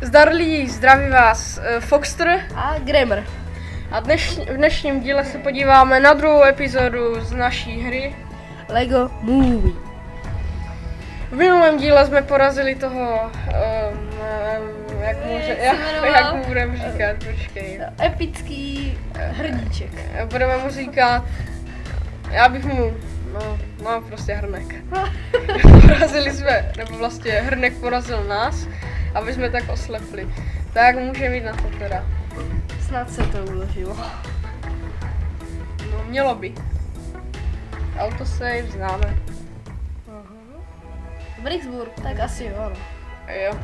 Zdar lidí, zdraví vás Foxter a Grammar. A v dnešním díle se podíváme na druhou epizodu z naší hry Lego Movie. V minulém díle jsme porazili toho, jak mu budeme říkat, počkej. Epický hrdíček. Budeme mu říkat, já bych mu, no prostě hrnek. Porazili jsme, nebo vlastně hrnek porazil nás, aby jsme tak oslepli. Tak může mít na to teda. Snad se to uložilo. No mělo by. Autosave známe. Brixburg, tak asi jo, no. Jo.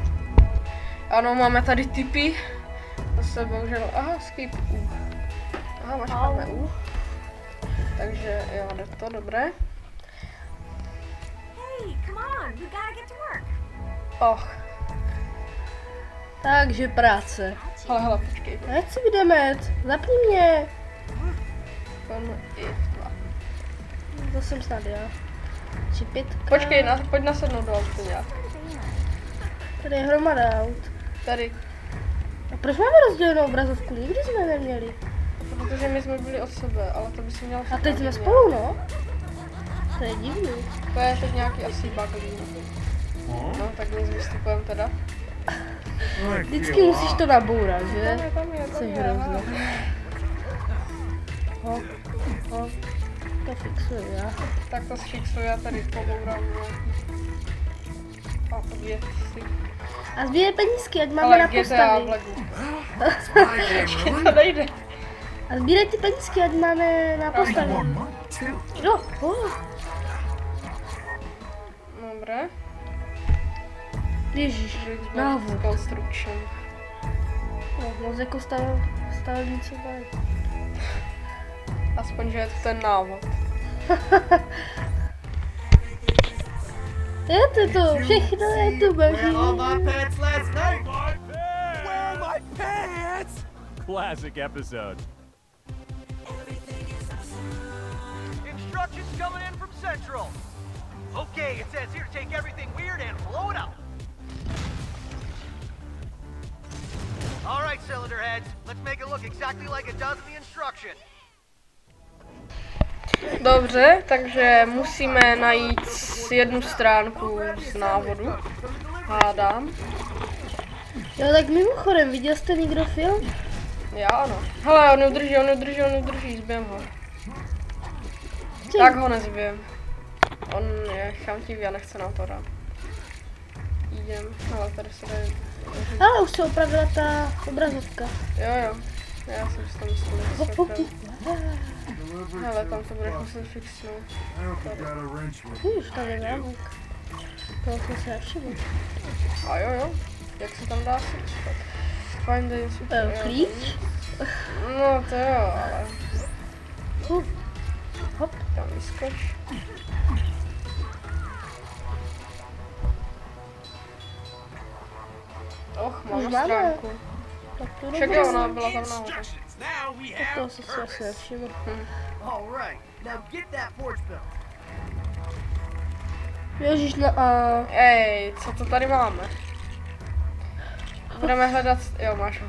Ano, máme tady tipy. Zase bohužel, skip U. Máš máme U. Takže jo, jde to, dobré. Hey, come on, we gotta get to work. Takže práce. Hele, počkej. Ať si jdeme, zapni mě. To jsem snad já. Čipitka. Počkej, pojď nasednout do autu nějak. Tady je hromada aut. Tady. A proč máme rozdělenou obrazovku? Nikdy jsme neměli. Protože my jsme byli od sebe, ale to by si měl... A teď jsme spolu, no? To je divný. To je teď nějaký asi bug. No, tak my vystupujeme teda. Vždycky musíš to nabourat, že? Tam je. Jsi hrozný. To fixuju já. Tak to fixuju, já tady pobourám nějaký. A věci. A sbírej penízky, ať máme na postavy. To nejde. A sbírej ty penízky, ať máme na postavy. Jo. Dobré. Ježíš, návod. Construction. No, moc jako stavebnice tady. Aspoň, že je to ten návod. Je to všechno, je to boží. Classic episode. Instructions coming in from Central. Okay, it says here take everything weird and blow it up. All right, cylinder heads, let's make it look exactly like it does in the instruction. Dobře, takže musíme najít jednu stránku z návodu. Hádám. Jo, tak mimochodem, viděl jste někdo film? Já ano. Hele, on udrží, zbijem ho. Tak ho nezbijem. On je chamtivý a nechce nám to dát. Jdem, ale tady se dají. Ale už se opravila ta obrazovka. Jo. Já jsem si to myslel, že hele, tam to budeš muset fixnout. Už tady je návuk. To jsem se nevšiml. A jo. Jak se tam dá fixovat? Find the super. Klíč? No to jo, ale... Hop. Tam vyskoč. Mám stránku. Však jo, ona byla tam nahoře. Tak toho jsem si asi nevšiml. Ježíš, Ej, co to tady máme? Budeme hledat, jo, máš ho.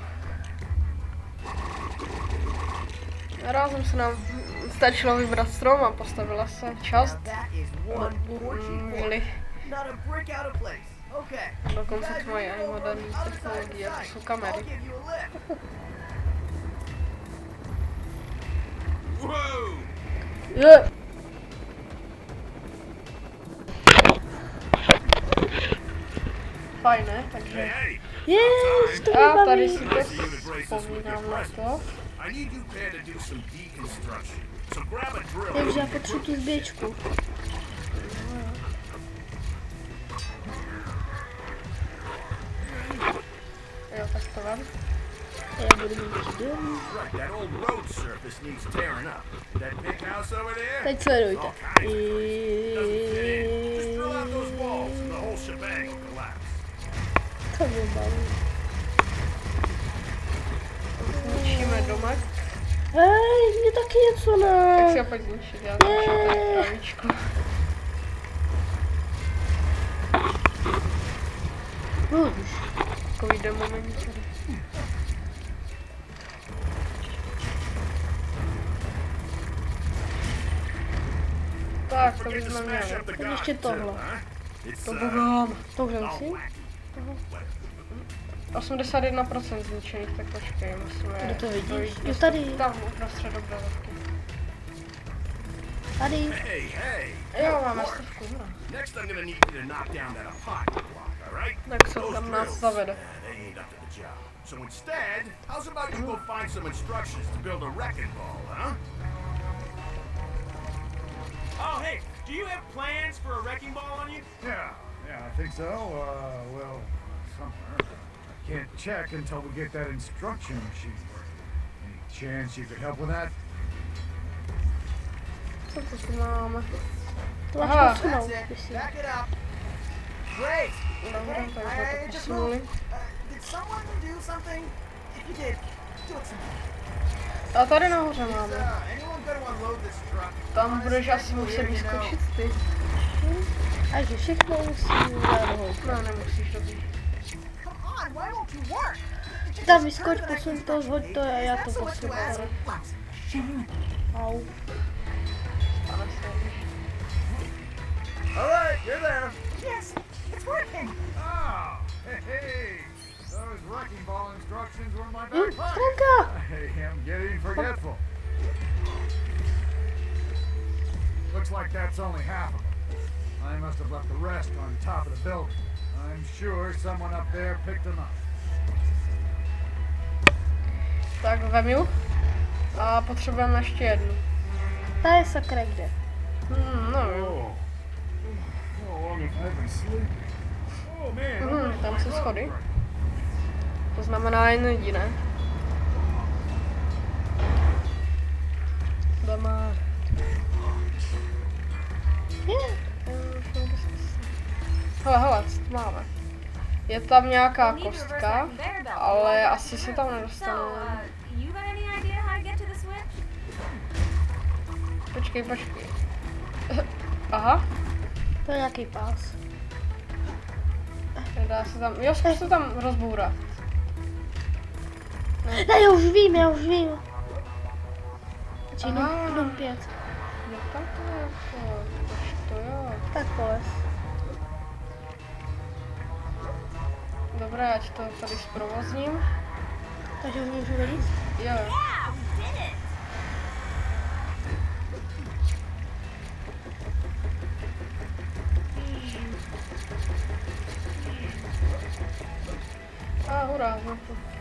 Rázem se nám stačilo vybrat strom a postavila se část. Dokonce to mají i moderní technologie, jako jsou kamery. Jo. Fajn, ne? Takže... Jež, to A mě tady baví. si to vzpomínám na to. Takže já potřebuji tu zběčku. Jo, tak to vem. Já budu mít dům. Teď sledujte. To mě baví. Zničíme domek. Hej, mě taky něco Tak ne. si ho pojď zničit, já zničím tady trávičku. Už. Takový projde moment. Tak, to bychom měli. Tak ještě tohle. To bogám. To už nemusím. 81% zničených, tak počkej, musíme... Kde to vidíš? dojít Jo, tady. Tam uprostřed obrazovky. Tady. Jo, máme stovku, hra. Next, I'm gonna need you to knock down that apartment block, all right? Tak co tam nás zavede? They ain't up to the job. So instead, how's about you go find some instructions to build a wrecking ball, huh? Oh, hey, do you have plans for a wrecking ball on you? Yeah, I think so. Well, somewhere. I can't check until we get that instruction machine working. Any chance you could help with that? Co to tu máme? To máš Aha. posunout, That's it. myslím. Back it up. Great. Dobré, Okay, takže I to just posunuli. moved. Did someone do something? If you did, do it sometime. A tady nahoře máme. Anyone gonna unload this truck? Tam budeš asi muset vyskočit ty. Takže všechno musím zahrnout. No, nemusíš, dobrý. Come on, why won't you work? Tam vyskoč, posun to, zhoď to a já to That's so much to ask. posunu. Au. Pane se. All right, you're there. Yes, it's working. Oh, hey. Those wrecking ball instructions were in my Hm, back pocket. Franka! I am getting forgetful. Looks like that's only half of them. I must have left the rest on top of the building. I'm sure someone up there picked them up. Tak vemu. A potřebujeme ještě jednu. Ta je sakra kde? No, Oh, how long have I been sleeping? Oh man, tam jsou schody. To znamená jen jediné. Doma. Hele, co tu máme? Je tam nějaká kostka, ale asi se tam So, nedostanu. you got any idea how to get to the switch? Počkej. Aha, To je nějaký pás. nedá se tam, jo, zkus to tam rozbourat. Ne, já už vím. Čínu, Aha. dům 5. Jo, takhle jako, to jo. Tak poles. Dobré, ať to tady zprovozním. Takže už můžu vylít? Jo. Yeah, we did it. A hurá,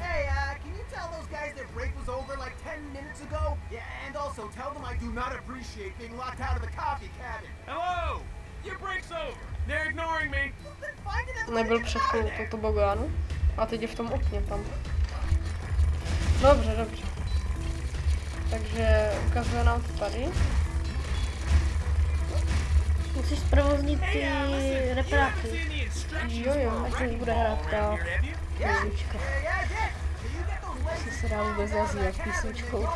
Hey, can you tell those guys their break was over like 10 minutes ago? Yeah, and also tell them I do not appreciate being locked out of the coffee cabin. Hello! Your break's over. They're ignoring me. Then find another way Nebyl to před get out of chvilkou there. tobogánu. A teď je v tom okně tam. Dobře. Takže ukazuje nám to tady. Musíš zprovoznit ty reparáky. Seen the instructions Jo, jo. for a Ať wrecking už bude ball hrát around dál. here, have you? Písnička. Yeah, I did. So you get those legs Jestli se dá vůbec nazývat písničkou.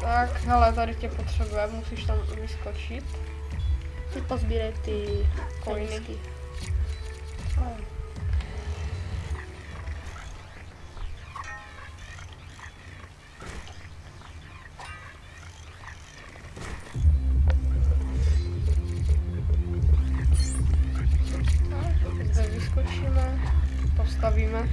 Tak, hele, tady tě potřebujeme, musíš tam vyskočit. Ty pozbírej ty Coiny. koníčky. Teď zde vyskočíme, postavíme.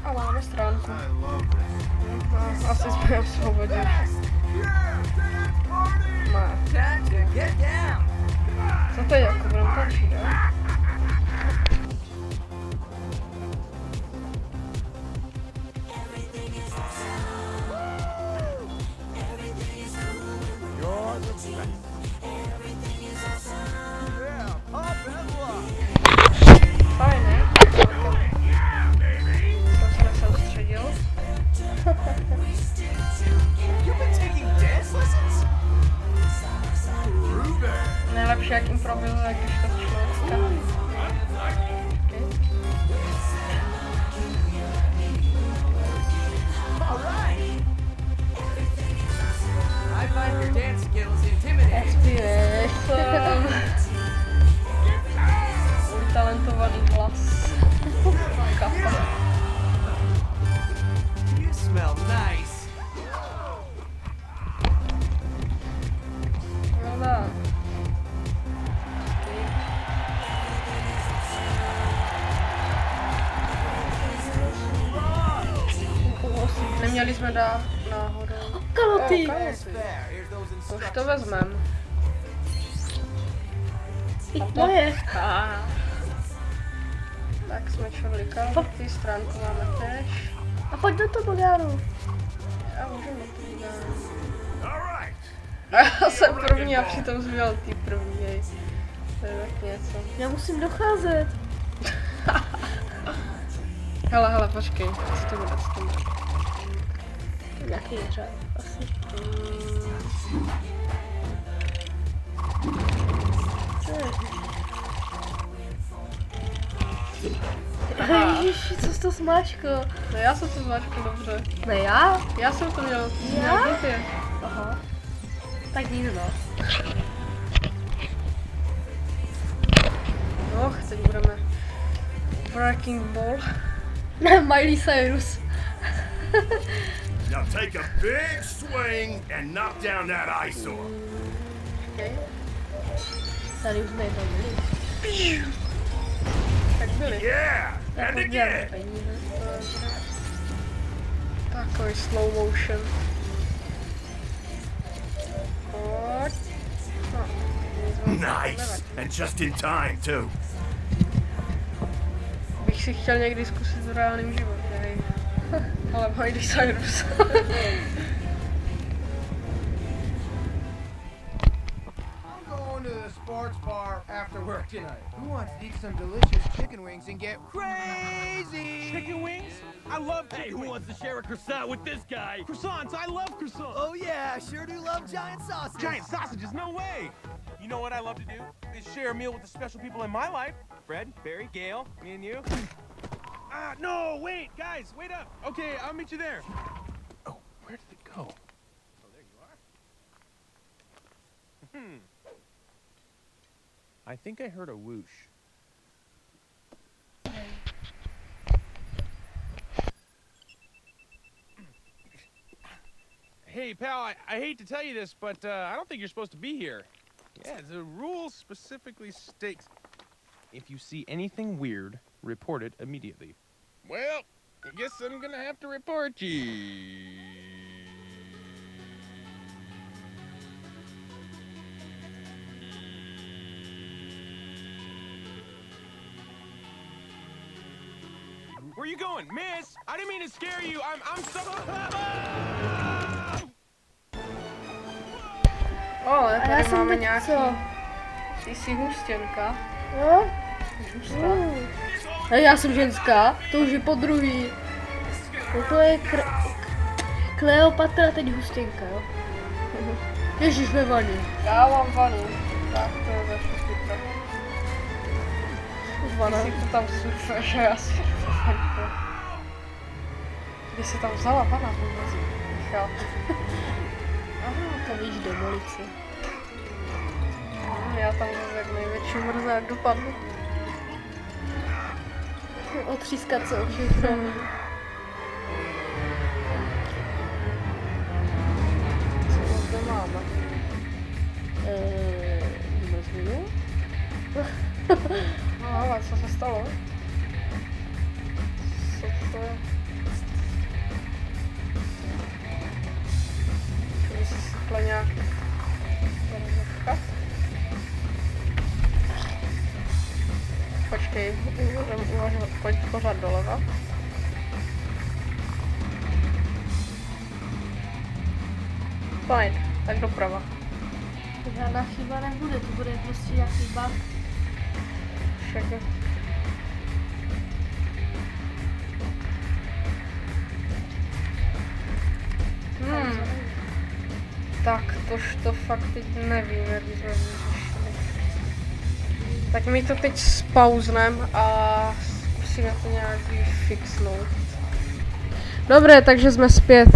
A máme stránku. No, asi jsme v svobodě. Má. Co to je, jako budeme tačit, jo? Fajn, ne? Jsem se nesoustředil. You've been taking dance lessons? Prove it. Nejlepší, jak improvizuje, když to člověk. Neměli jsme dát náhodou. Kaloty! To už to vezmem. Moje. Tak jsme čovali kaloty, stránku máme tež. A pojď do toho bagáru. A můžeme to dělat. All right. A já jsem první a přitom zvěl ty první, hej. To je tak něco. Já musím docházet. Hele, počkej, co to bude? Jaký řád? Asi. Ježiši, co jsi to smáčko? No já jsem to zmáčkl dobře. Ne já? Já jsem to měl. Já? Blbě. Aha. Tak nic no. Teď budeme Wrecking Ball. Miley Cyrus. Now take a big swing and knock down that eyesore. Okay. Tady už jsme jednou byli. Tak byli. Yeah, and again. Takový slow motion. Pojď. Nice, and just in time too. Bych si chtěl někdy zkusit v reálném životě, hej. Ale Miley Cyrus. Going to the sports bar after work tonight. Who wants to eat some delicious chicken wings and get crazy? Chicken wings? I love chicken wings. Who wants to share a croissant with this guy? Croissants, I love croissants. Oh yeah, I sure do love giant sausages. Giant sausages, no way. You know what I love to do? Is share a meal with the special people in my life. Fred, Barry, Gail, me and you. No, wait, guys, wait up. Okay, I'll meet you there. Oh, where did it go? Oh, there you are. I think I heard a whoosh. Hey, pal, I hate to tell you this, but I don't think you're supposed to be here. Yeah, the rule specifically states if you see anything weird, report it immediately. Well, I guess I'm gonna have to report you. Where you going, miss? I didn't mean to scare you. I'm so... Ale A já tady jsem máme teď nějaký... co? Ty jsi hustěnka. Jo? Hustá. A já jsem ženská, to už je po druhý. No to je Kleopatra, teď hustěnka, jo? Ježíš ve vaně. Já mám vanu. Tak to je začnu super. Vana. Ty si to tam surfuješ a já surfuju. Kdy jsi tam vzala vana vůbec? Michal. Aha, to víš, demolici. Já tam zase jak největší mrzák dopadnu. Otřískat se o všechno. Co zde máme? Zmrzlinu? No ale co se stalo? Co to je? Čili si sypla nějaký zařezovka? Počkej, pojď pořád doleva. Fajn, tak doprava. Žádná chyba nebude, to bude prostě nějaký bug. Všechno. Tak, tož to fakt teď nevím, jak jsme vyřešili. Tak my to teď spauznem a zkusíme to nějak fixnout. Dobré, takže jsme zpět.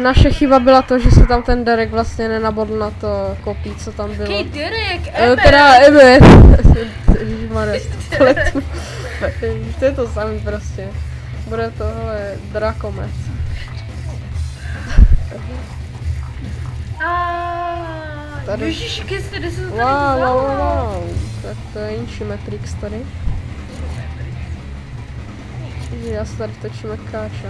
Naše chyba byla to, že se tam ten Derek vlastně nenabodl na to kopí, co tam bylo. Jaký Derek? Teda Emmet. Ježišmarja, pletu. To je to samý prostě. Bude tohle Drakomet. Tady. Ježiši, kde se to tady Wow. Tak to je jinší Matrix tady. Já se tady točím jak káča.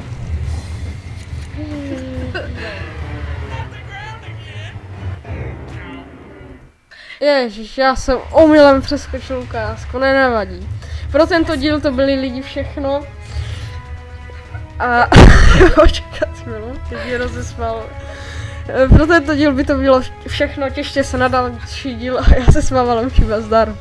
Ježiš, já jsem omylem přeskočil ukázku, nevadí. Pro tento díl to byli lidi všechno. A počkat chvíli, teď je rozesmál. Pro tento díl by to bylo všechno, těšte se na další díl a já se s vámi loučím, zdar.